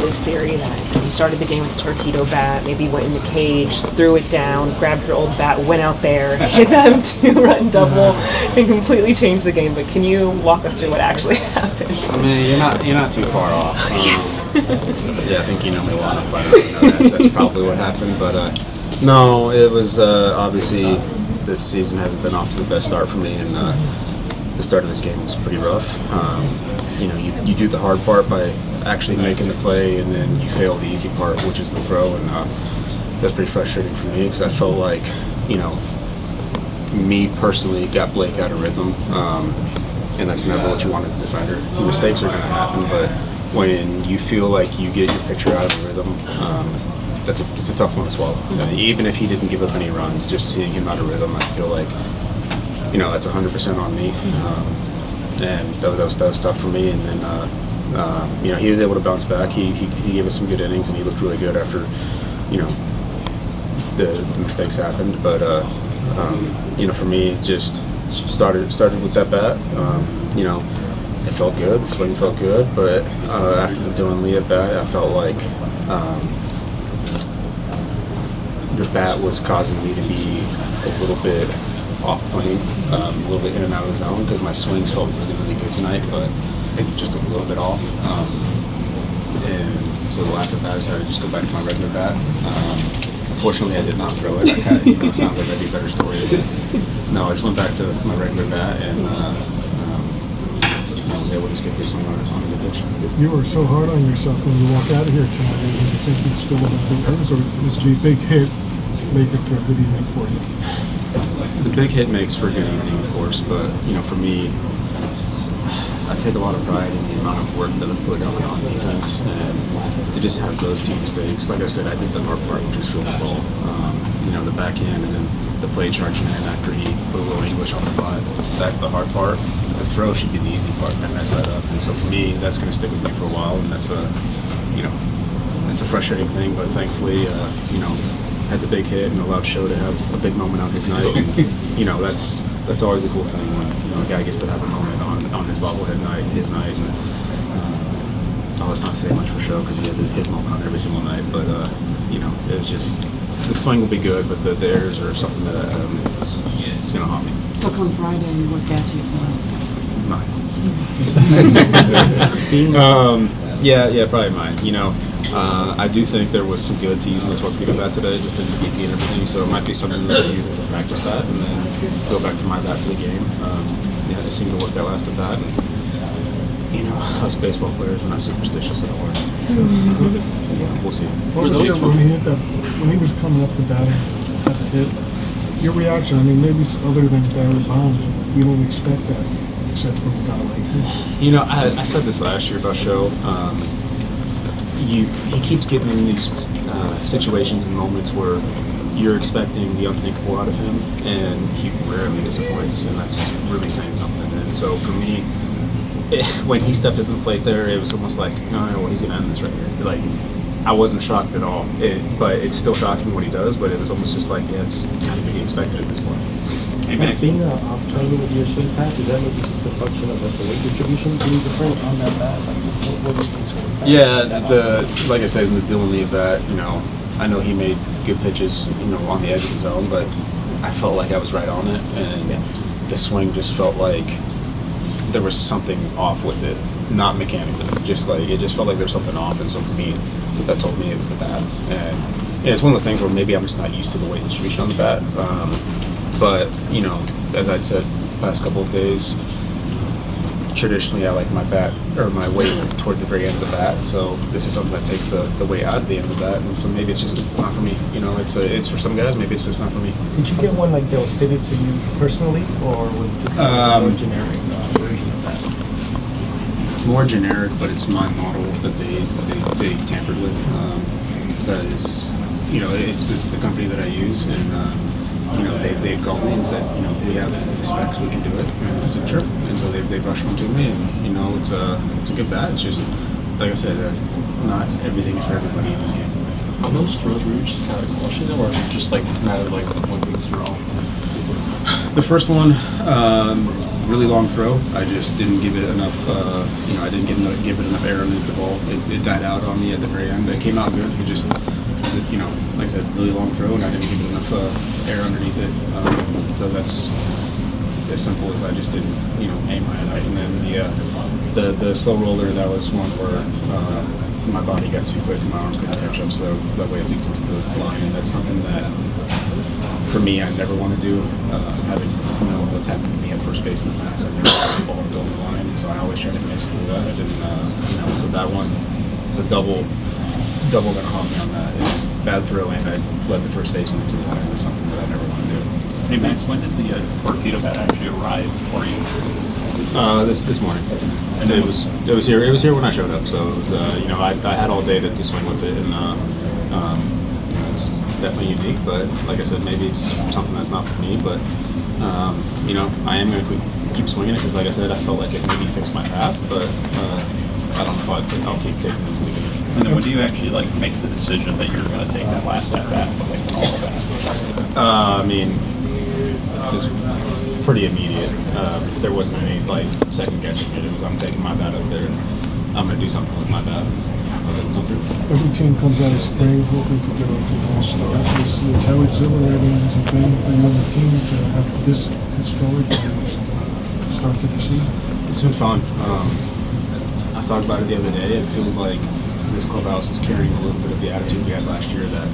this theory that you started the game with a Torpedo bat, maybe went in the cage, threw it down, grabbed your old bat, went out there, hit that 2-run double, and completely changed the game. But can you walk us through what actually happened? I mean, you're not too far off. Yes. Yeah, I think you know me well enough by now to know that's probably what happened. But no, it was obviously this season hasn't been off to the best start for me, and the start of this game was pretty rough. You do the hard part by actually making the play, and then you fail the easy part, which is the throw, and that's pretty frustrating for me because I felt like, me personally got Blake out of rhythm, and that's never what you want as a defender. Mistakes are going to happen, but when you feel like you get your pitcher out of rhythm, it's a tough one to swallow. Even if he didn't give up any runs, just seeing him out of rhythm, I feel like, that's 100% on me. And that was tough for me. And then, he was able to bounce back. He gave us some good innings, and he looked really good after, the mistakes happened. But, for me, it just started with that bat. It felt good. The swing felt good. But after the Dylan Lee at bat, I felt like the bat was causing me to be a little bit off playing, a little bit in and out of the zone because my swings felt really, really good tonight, but just a little bit off. And so the last at bat, I decided to just go back to my regular bat. Unfortunately, I did not throw it. It sounds like that'd be a better story. But no, I just went back to my regular bat, and I was able to just get this one on a good pitch. You were so hard on yourself when you walked out of here tonight. Did you think you'd still have big hits, or was the big hit make it for a good evening for you? The big hit makes for a good evening, of course, but for me, I take a lot of pride in the amount of work that I put on defense, and to just have those two mistakes. Like I said, I did the hard part, which was field the ball, the backhand, and then the play charging in after he put a little English on the butt. That's the hard part. The throw should be the easy part, and I messed that up. And so for me, that's going to stick with me for a while, and that's it's a frustrating thing. But thankfully, had the big hit and allowed Show to have a big moment on his night. And, that's always a cool thing when a guy gets to have a moment on his bobblehead night, his night. And, let's not say much for Show because he has his moment on every single night. But it was just the swing will be good, but the errors are something that it's going to haunt me. So come Friday, what bat do you Mine. Yeah, probably mine. I do think there was some good to using the Torpedo bat today, just in the BP and everything, so it might be something that you practice that and then go back to my bat for the game. It seemed to work that last at bat. And, us baseball players are not superstitious at all. So, we'll see. When he was coming up the batting at the hit, your reaction, maybe other than Barry Bonds, you don't expect that, except from a guy like him. I said this last year about Show. He keeps getting in these situations and moments where you're expecting the unthinkable out of him, and he rarely disappoints, and that's really saying something. And so for me, when he stepped into the plate there, it was almost like, no, he's going to end this right here. Like, I wasn't shocked at all, but it's still shocking what he does, but it was almost just like, it's kind of to be expected at this point. Hey, being off playing with your swing path, is that maybe just a function of the weight distribution being different on that bat? What do you think sort of? Yeah, like I said, in the Dylan Lee bat, I know he made good pitches, on the edge of the zone, but I felt like I was right on it, and the swing just felt like there was something off with it, not mechanically, it just felt like there was something off, and so for me, that told me it was the bat. And it's one of those things where maybe I'm just not used to the weight distribution on the bat. But, as I'd said the past couple of days, traditionally I like my bat, or my weight towards the very end of the bat. So this is something that takes the weight out of the end of the bat. And so maybe it's just not for me. It's for some guys, maybe it's just not for me. Did you get one like that was fitted for you personally, or was it just kind of a more generic version of that? More generic, but it's my model that they tampered with. Because, it's the company that I use, and they called me and said, we have the specs, we can do it. And I said, sure. And so they rushed one to me, and it's a good bat. It's just, like I said, not everything is for everybody in this game. On those throws, were you just kind of caution them, or just like a matter of like one thing's wrong? The first one, really long throw. I just didn't give it enough. I didn't give it enough air underneath the ball. It died out on me at the very end. It came out good. It just, like I said, really long throw, and I didn't give it enough air underneath it. So that's as simple as I just didn't, aim high enough. And then the slow roller, that was one where my body got too quick and my arm couldn't catch up, so that way it leaked into the line. And that's something that, for me, I never want to do. Having known what's happened to me at first base in the past, I never want the ball to go in the line, so I always try to miss to the left. And so that one is a double gonna haunt me on that. And bad throw, and I led the first baseman to the line. Is something that I never want to do. Hey Max, when did the Torpedo bat actually arrive for you? This morning. And it was here when I showed up. So it was, I had all day to swing with it, and it's definitely unique. But like I said, maybe it's something that's not for me. But I am going to keep swinging it because, like I said, I felt like it maybe fixed my path. But I don't know if I'll keep taking it to the game. And then when do you actually make the decision that you're going to take that last at bat, all of that? It was pretty immediate. There wasn't any second guessing it. It was, I'm taking my bat up there and I'm going to do something with my bat. I'll let it come through. Every team comes out of spring hoping to get off to a start. It's how exhilarating has it been for you and the team to have this historic start to the season? It's been fun. I talked about it the other day. It feels like this clubhouse is carrying a little bit of the attitude we had last year that,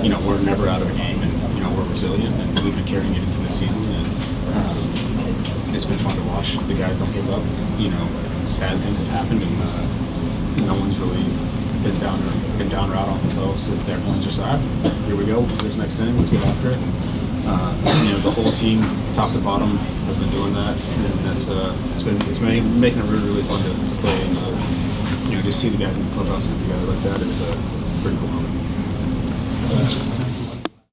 we're never out of a game and, we're resilient, and we've been carrying it into this season. And it's been fun to watch. The guys don't give up. Bad things have happened, and no one's really been down or out on themselves. So everyone's just here we go. This next inning, let's get after it. And, the whole team, top to bottom, has been doing that, and that's it's making it really fun to play. And just see the guys in the clubhouse come together like that. It's a pretty cool moment.